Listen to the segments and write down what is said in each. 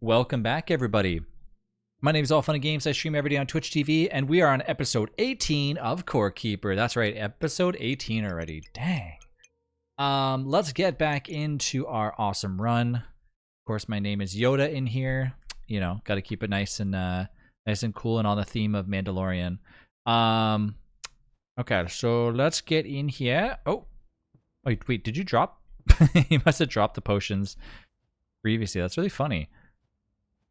Welcome back, everybody. My name is All Fun and Games. I stream every day on Twitch TV, and we are on episode 18 of Core Keeper. That's right, episode 18 already. Dang. Let's get back into our awesome run. Of course, my name is Yoda in here. You know, got to keep it nice and cool and on the theme of Mandalorian. Okay, so let's get in here. Oh, wait, did you drop? You must have dropped the potions previously. That's really funny.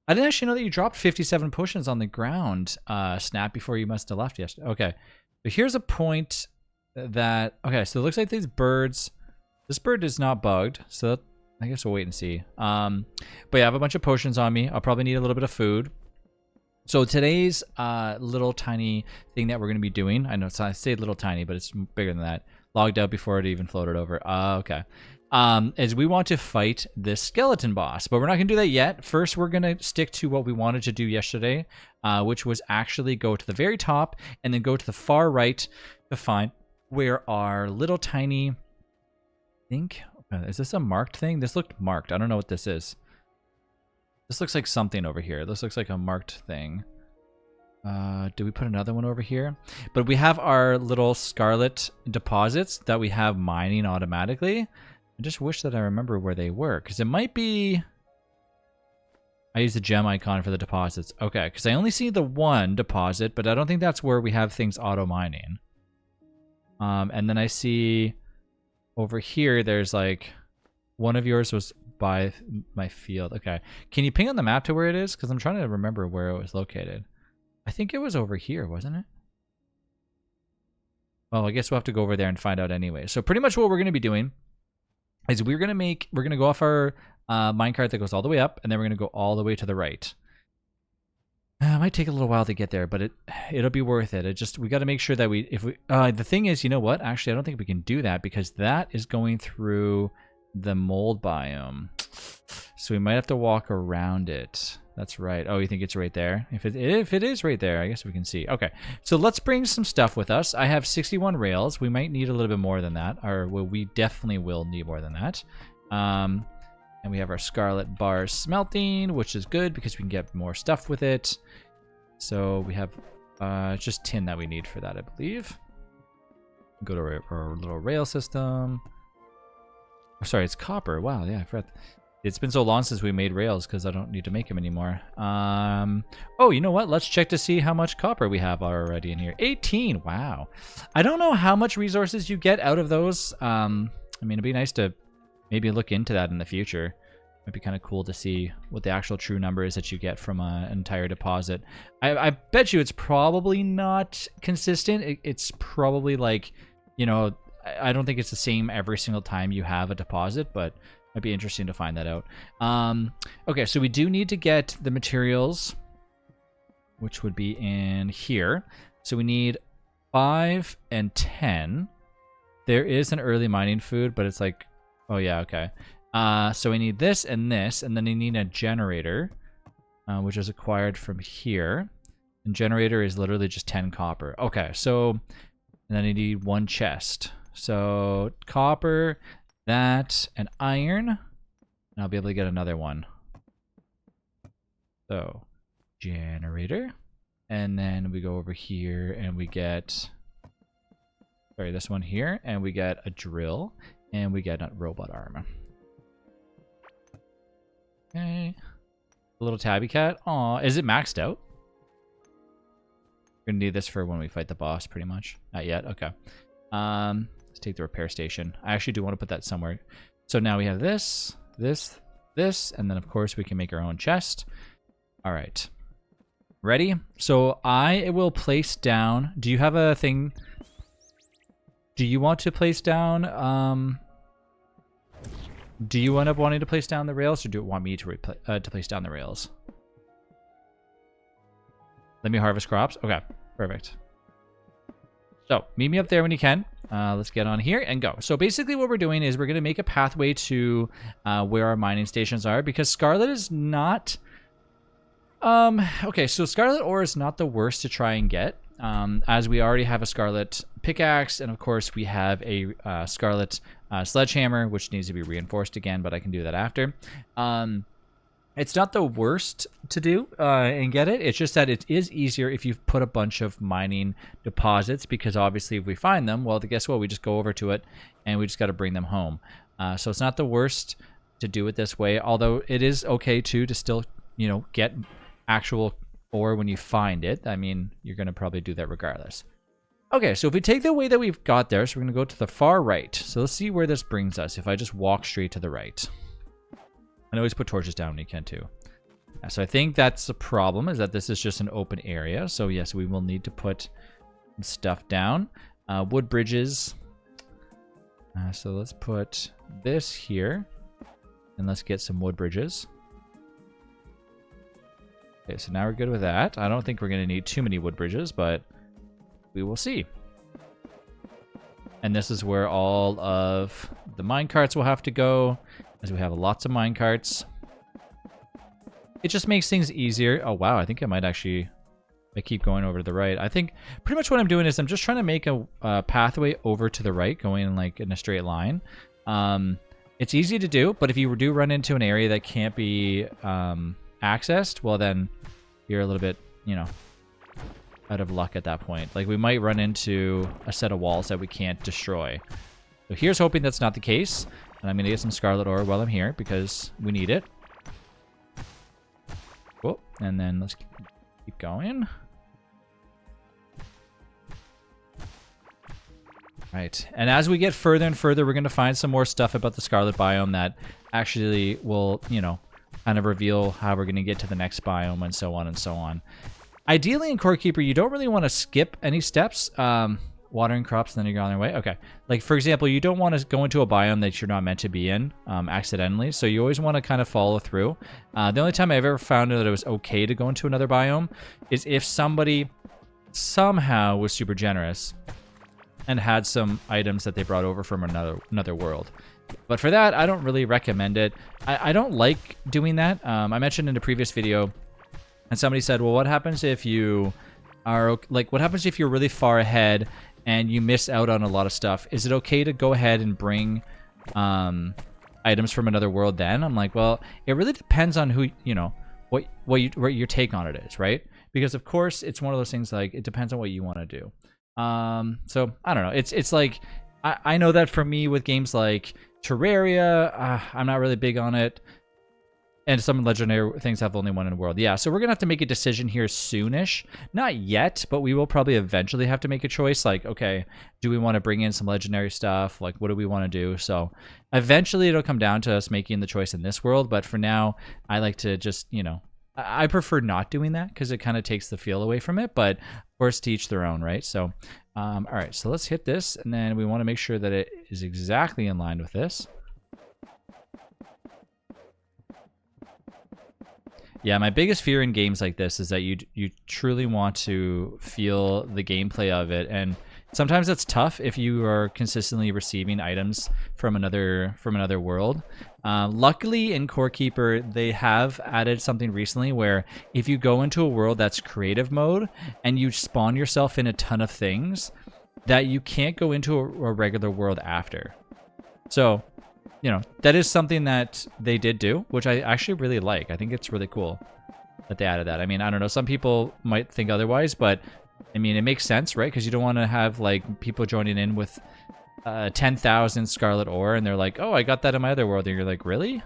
I didn't actually know that you dropped 57 potions on the ground, Snap, before you must have left yesterday. Okay, but here's a point that... Okay, so it looks like these birds... This bird is not bugged, so that, I guess we'll wait and see. But yeah, I have a bunch of potions on me. I'll probably need a little bit of food. So today's little tiny thing that we're going to be doing... I know I say little tiny, but it's bigger than that. Logged out before it even floated over. Okay. Is we want to fight this skeleton boss, but we're not going to do that yet. First, we're going to stick to what we wanted to do yesterday, which was actually go to the very top and then go to the far right to find where our little tiny... is this a marked thing? This looked marked. I don't know what this is. This looks like something over here. This looks like a marked thing. Do we put another one over here? But we have our little scarlet deposits that we have mining automatically. I just wish that I remember where they were, because it might be... I use the gem icon for the deposits. Okay, because I only see the one deposit, but I don't think that's where we have things auto-mining. And then I see over here, there's like... One of yours was by my field. Okay. Can you ping on the map to where it is? Because I'm trying to remember where it was located. I think it was over here, wasn't it? Well, I guess we'll have to go over there and find out anyway. So pretty much what we're going to be doing is we're going to go off our minecart that goes all the way up, and then we're going to go all the way to the right. It might take a little while to get there, but it'll be worth it. We got to make sure that the thing is, you know what? Actually, I don't think we can do that because that is going through the mold biome. So we might have to walk around it. That's right. Oh, you think it's right there? If it is right there, I guess we can see. Okay, so let's bring some stuff with us. I have 61 rails. We might need a little bit more than that, or well, we definitely will need more than that. And we have our scarlet bar smelting, which is good because we can get more stuff with it. So we have just tin that we need for that, I believe. Go to our little rail system. Oh, sorry, it's copper. Wow, yeah, I forgot. It's been so long since we made rails because I don't need to make them anymore. Oh, you know what? Let's check to see how much copper we have already in here. 18. Wow. I don't know how much resources you get out of those. I mean, it'd be nice to maybe look into that in the future. It'd be kind of cool to see what the actual true number is that you get from an entire deposit. I bet you it's probably not consistent. It's probably like, you know, I don't think it's the same every single time you have a deposit, but... Might be interesting to find that out. Okay, so we do need to get the materials, which would be in here. So we need 5 and 10. There is an early mining food, but it's like, oh yeah, okay. So we need this, and then we need a generator, which is acquired from here. And generator is literally just 10 copper. Okay, so and then I need 1 chest. So copper... that and iron, and I'll be able to get another one. So generator, and then we go over here and we get, sorry, this one here, and we get a drill, and we get a robot arm. Okay, a little tabby cat. Aw, is it maxed out? We're gonna need this for when we fight the boss, pretty much. Not yet. Okay. Let's take the repair station. I actually do want to put that somewhere. So now we have this, and then of course we can make our own chest. All right. Ready? So I will place down... Do you have a thing? Do you want to place down... Do you end up wanting to place down the rails, or do you want me to place down the rails? Let me harvest crops? Okay, perfect. So, meet me up there when you can. Let's get on here and go. So basically what we're doing is we're going to make a pathway to where our mining stations are, because Scarlet is not... okay, so Scarlet ore is not the worst to try and get, as we already have a Scarlet pickaxe, and of course we have a Scarlet sledgehammer, which needs to be reinforced again, but I can do that after. It's not the worst to do and get it. It's just that it is easier if you've put a bunch of mining deposits, because obviously if we find them, well, guess what? We just go over to it and we just got to bring them home. So it's not the worst to do it this way, although it is okay too to still, you know, get actual ore when you find it. I mean, you're going to probably do that regardless. Okay, so if we take the way that we've got there, so we're going to go to the far right. So let's see where this brings us if I just walk straight to the right. And always put torches down when you can too. So I think that's the problem, is that this is just an open area. So yes, we will need to put stuff down. Wood bridges. So let's put this here. And let's get some wood bridges. Okay, so now we're good with that. I don't think we're going to need too many wood bridges, but we will see. And this is where all of the minecarts will have to go, as we have lots of minecarts. It just makes things easier. Oh, wow. I think I might actually... I keep going over to the right. I think pretty much what I'm doing is I'm just trying to make a pathway over to the right, going like in a straight line. It's easy to do, but if you do run into an area that can't be accessed, well then you're a little bit, you know, out of luck at that point. Like we might run into a set of walls that we can't destroy. So here's hoping that's not the case. And I'm going to get some scarlet ore while I'm here because we need it. Cool. And then let's keep going. Right. And as we get further and further, we're going to find some more stuff about the scarlet biome that actually will, you know, kind of reveal how we're going to get to the next biome and so on and so on. Ideally in Core Keeper, you don't really want to skip any steps. Watering crops, and then you're on your way. Okay. Like, for example, you don't want to go into a biome that you're not meant to be in accidentally. So you always want to kind of follow through. The only time I've ever found that it was okay to go into another biome is if somebody somehow was super generous and had some items that they brought over from another world. But for that, I don't really recommend it. I don't like doing that. I mentioned in a previous video, and somebody said, well, what happens if you are, like, what happens if you're really far ahead and you miss out on a lot of stuff? Is it okay to go ahead and bring items from another world then? I'm like, well, it really depends on who, you know, what your take on it is, right? Because of course it's one of those things, like, it depends on what you want to do. So I don't know. It's like, I know that for me with games like Terraria, I'm not really big on it. And some legendary things have only one in the world. Yeah, so we're going to have to make a decision here soonish. Not yet, but we will probably eventually have to make a choice. Like, okay, do we want to bring in some legendary stuff? Like, what do we want to do? So eventually it'll come down to us making the choice in this world. But for now, I like to just, you know, I prefer not doing that because it kind of takes the feel away from it. But of course, to each their own, right? So, all right, so let's hit this. And then we want to make sure that it is exactly in line with this. Yeah, my biggest fear in games like this is that you truly want to feel the gameplay of it, and sometimes that's tough if you are consistently receiving items from another world. Luckily, in Core Keeper, they have added something recently where if you go into a world that's creative mode and you spawn yourself in a ton of things, that you can't go into a regular world after. So, you know, that is something that they did do, which I actually really like. I think it's really cool that they added that. I mean, I don't know. Some people might think otherwise, but I mean, it makes sense, right? Because you don't want to have like people joining in with 10,000 scarlet ore, and they're like, "Oh, I got that in my other world," and you're like, "Really?"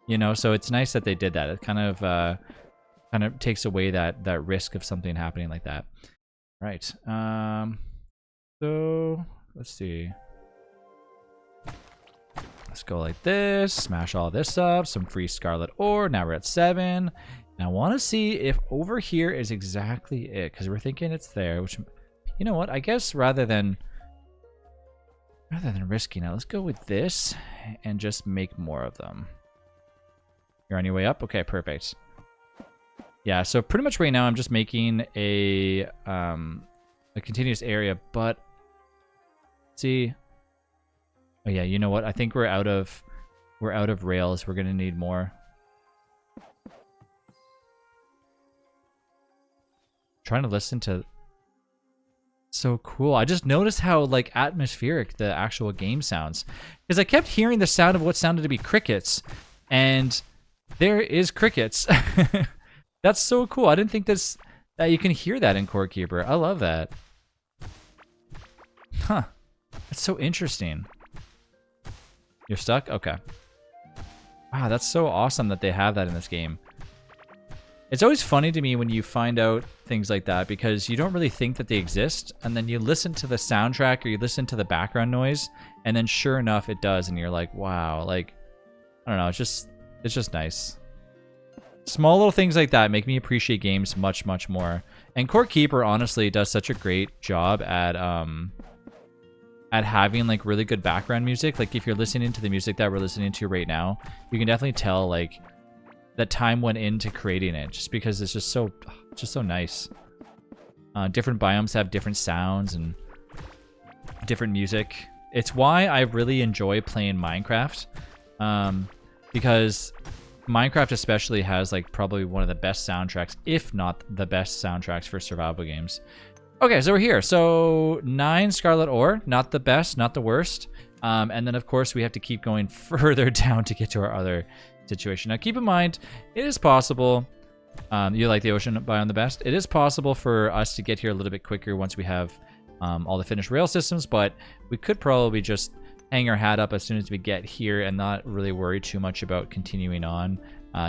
You know. So it's nice that they did that. It kind of takes away that risk of something happening like that. Right. So let's see. Let's go like this, smash all this up, some free scarlet ore. Now we're at 7. And I want to see if over here is exactly it, because we're thinking it's there, which, you know what, I guess rather than risking it, let's go with this and just make more of them. You're on your way up? Okay, perfect. Yeah, so pretty much right now I'm just making a continuous area, but see. Oh yeah, you know what? I think we're out of rails. We're gonna need more. Trying to listen to. So cool. I just noticed how like atmospheric the actual game sounds, because I kept hearing the sound of what sounded to be crickets, and There is crickets. That's so cool. I didn't think that you can hear that in Core Keeper. I love that. Huh. That's so interesting. You're stuck? Okay. Wow, that's so awesome that they have that in this game. It's always funny to me when you find out things like that because you don't really think that they exist, and then you listen to the soundtrack or you listen to the background noise, and then sure enough it does, and you're like, wow, like, I don't know, it's just nice. Small little things like that make me appreciate games much, much more. And Core Keeper honestly does such a great job at having like really good background music. Like if you're listening to the music that we're listening to right now, you can definitely tell like that time went into creating it, just because it's just so nice. Different biomes have different sounds and different music. It's why I really enjoy playing Minecraft, because Minecraft especially has like probably one of the best soundtracks, if not the best soundtracks for survival games. Okay, so we're here. So 9 scarlet ore, not the best, not the worst. And then of course we have to keep going further down to get to our other situation. Now keep in mind, it is possible, you like the ocean biome the best, it is possible for us to get here a little bit quicker once we have all the finished rail systems, but we could probably just hang our hat up as soon as we get here and not really worry too much about continuing on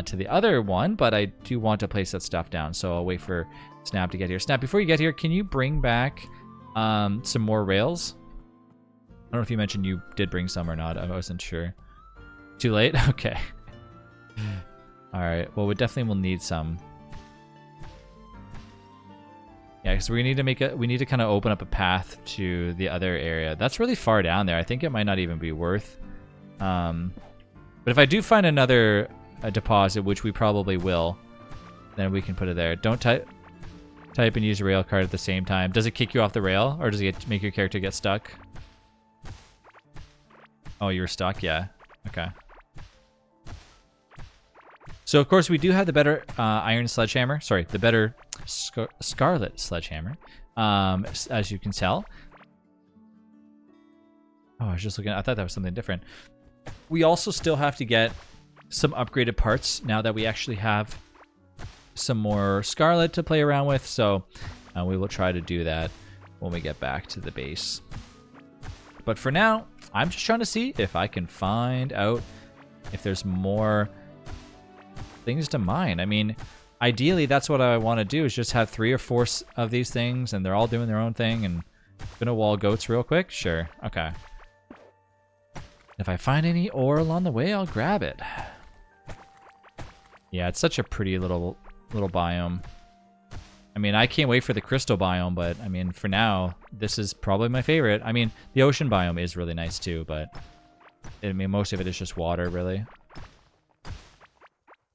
to the other one. But I do want to place that stuff down, so I'll wait for Snap to get here. Snap, before you get here, can you bring back some more rails? I don't know if you mentioned you did bring some or not. I wasn't sure. Too late? Okay. All right. Well, we definitely will need some. Yeah, because we need to kind of open up a path to the other area. That's really far down there. I think it might not even be worth. But if I do find another deposit, which we probably will, then we can put it there. Don't type and use a rail card at the same time. Does it kick you off the rail, or does it make your character get stuck? Oh, you were stuck? Yeah. Okay. So, of course, we do have the better iron sledgehammer. Sorry, the better scarlet sledgehammer, as you can tell. Oh, I was just looking. I thought that was something different. We also still have to get some upgraded parts now that we actually have some more scarlet to play around with. So, we will try to do that when we get back to the base. But for now, I'm just trying to see if I can find out if there's more things to mine. I mean, ideally, that's what I want to do, is just have 3 or 4 of these things, and they're all doing their own thing. And gonna wall goats real quick? Sure. Okay. If I find any ore along the way, I'll grab it. Yeah, it's such a pretty little biome. I mean, I can't wait for the crystal biome, but I mean, for now, this is probably my favorite. I mean, the ocean biome is really nice too, but I mean, most of it is just water, really.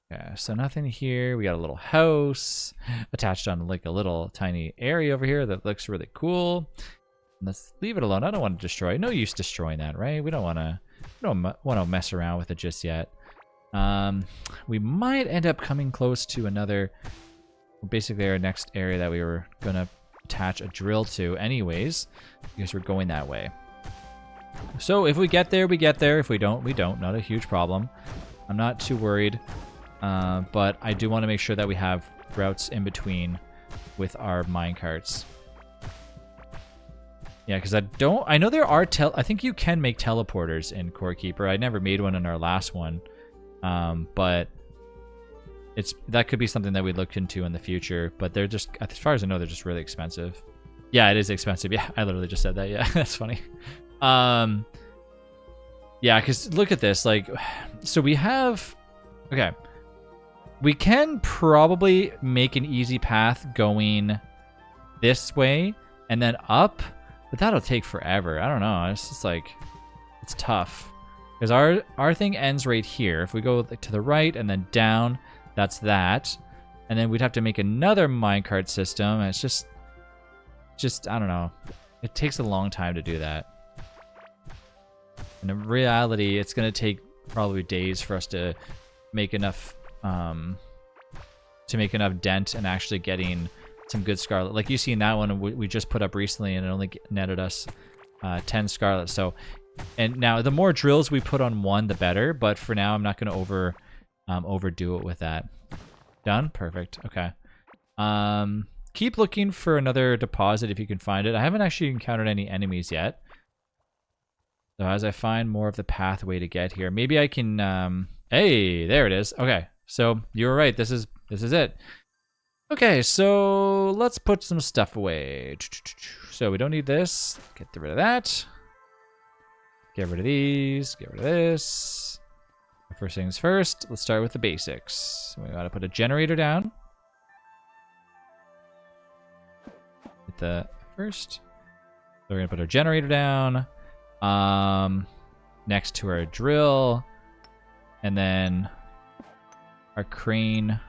Yeah, so nothing here. We got a little house attached on like a little tiny area over here that looks really cool. Let's leave it alone. I don't want to destroy. No use destroying that, right? We don't want to mess around with it just yet. We might end up coming close to another, basically our next area that we were gonna attach a drill to anyways, because we're going that way. So if we get there, we get there. If we don't, we don't. Not a huge problem. I'm not too worried. But I do want to make sure that we have routes in between with our minecarts. Yeah, because I know there are I think you can make teleporters in Core Keeper. I never made one in our last one. But that could be something that we look into in the future, but they're just, as far as I know, they're just really expensive. Yeah, it is expensive. Yeah, I literally just said that. Yeah, that's funny. Yeah, because look at this. Like, so we have, okay. We can probably make an easy path going this way and then up, but that'll take forever. I don't know. It's just like, it's tough. Because our thing ends right here. If we go to the right and then down, that's that. And then we'd have to make another minecart system. And it's just, I don't know. It takes a long time to do that. And in reality, it's going to take probably days for us to make enough dent and actually getting some good scarlet. Like you see in that one we just put up recently, and it only netted us 10 scarlet. So, and now the more drills we put on one, the better. But for now, I'm not going to overdo it with that. Done? Perfect. Okay. Keep looking for another deposit if you can find it. I haven't actually encountered any enemies yet. So as I find more of the pathway to get here, maybe I can, hey, there it is. Okay, so you were right. This is it. Okay, so let's put some stuff away. So we don't need this. Get rid of that. Get rid of these. Get rid of this. First things first, let's start with the basics. We gotta put a generator down. Hit the first. So we're gonna put our generator down. Next to our drill, and then our crane,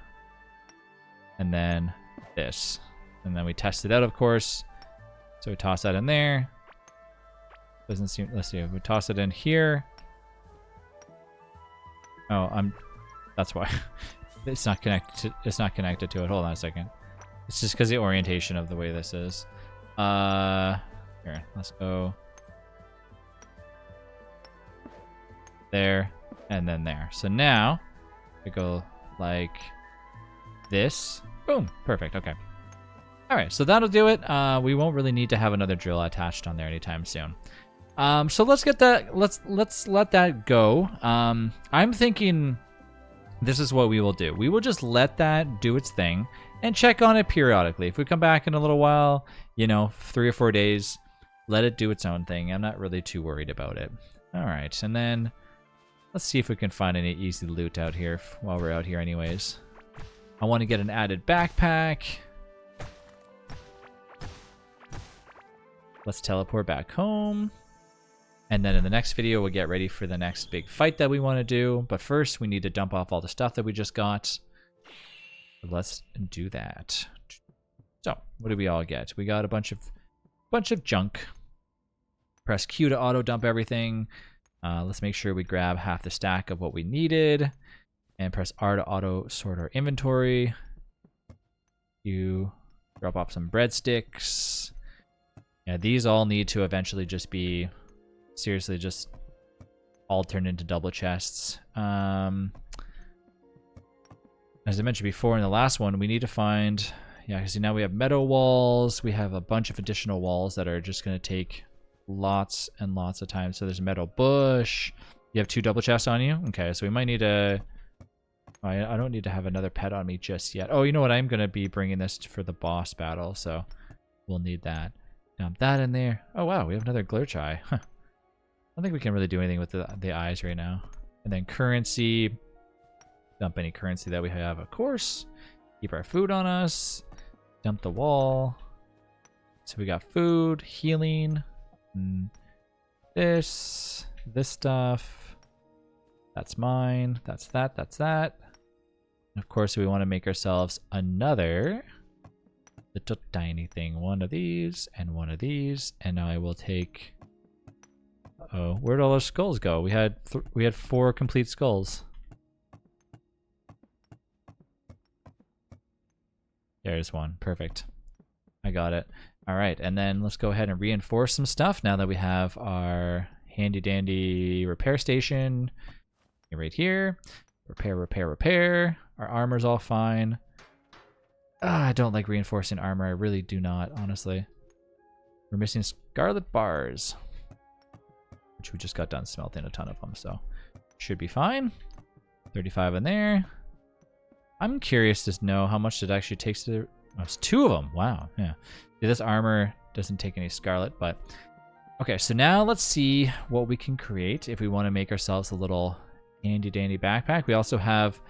and then this, and then we test it out, of course. So we toss that in there. Doesn't seem. Let's see. If we toss it in here. Oh, that's why it's not connected. It's not connected to it. Hold on a second. It's just because the orientation of the way this is. Here, let's go. There, and then there. So now, we go like this. Boom, perfect, okay. All right, so that'll do it. We won't really need to have another drill attached on there anytime soon. So let's get that, let's let that go. I'm thinking this is what we will do. We will just let that do its thing and check on it periodically. If we come back in a little while, you know, 3 or 4 days, let it do its own thing. I'm not really too worried about it. All right, and then let's see if we can find any easy loot out here while we're out here anyways. I want to get an added backpack. Let's teleport back home. And then in the next video, we'll get ready for the next big fight that we want to do. But first, we need to dump off all the stuff that we just got. So let's do that. So, what do we all get? We got a bunch of junk. Press Q to auto dump everything. Let's make sure we grab half the stack of what we needed, and press R to auto sort our inventory. You drop off some breadsticks. Yeah, these all need to eventually just be, seriously, just all turned into double chests. As I mentioned before in the last one, we need to find, yeah, because now we have meadow walls. We have a bunch of additional walls that are just going to take lots and lots of time. So there's a meadow bush. You have 2 double chests on you? Okay, so we might need a... I don't need to have another pet on me just yet. Oh, you know what? I'm going to be bringing this for the boss battle, so we'll need that. Dump that in there. Oh, wow, we have another glitch eye. Huh. I don't think we can really do anything with the eyes right now. And then currency. Dump any currency that we have, of course. Keep our food on us. Dump the wall. So we got food, healing, this stuff. That's mine. That's that. That's that. And of course, we want to make ourselves another little tiny thing. One of these and one of these. And now I will take... Uh-oh, where'd all our skulls go? We had 4 complete skulls. There's one. Perfect. I got it. All right, and then let's go ahead and reinforce some stuff now that we have our handy dandy repair station right here. Repair, repair, repair. Our armor's all fine. I don't like reinforcing armor. I really do not, honestly. We're missing scarlet bars, which we just got done smelting a ton of them, so should be fine. 35 in there. I'm curious to know how much it actually takes to... Oh, it's 2 of them. Wow, yeah. This armor doesn't take any scarlet, but... Okay, so now let's see what we can create if we want to make ourselves a little handy-dandy backpack. We also have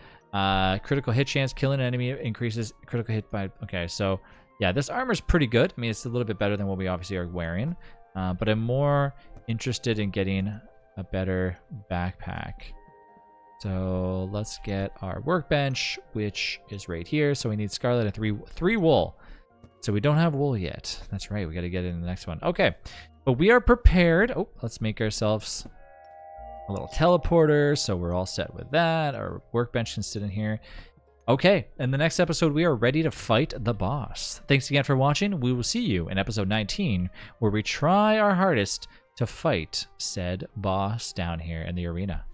critical hit chance. Killing an enemy increases critical hit by... Okay, so yeah, this armor's pretty good. I mean, it's a little bit better than what we obviously are wearing, but I'm more interested in getting a better backpack. So let's get our workbench, which is right here. So we need scarlet and 3 wool. So we don't have wool yet. That's right. We got to get it in the next one. Okay, but we are prepared. Oh, let's make ourselves a little teleporter. So we're all set with that. Our workbench can sit in here. Okay, in the next episode, we are ready to fight the boss. Thanks again for watching. We will see you in episode 19, where we try our hardest to fight said boss down here in the arena.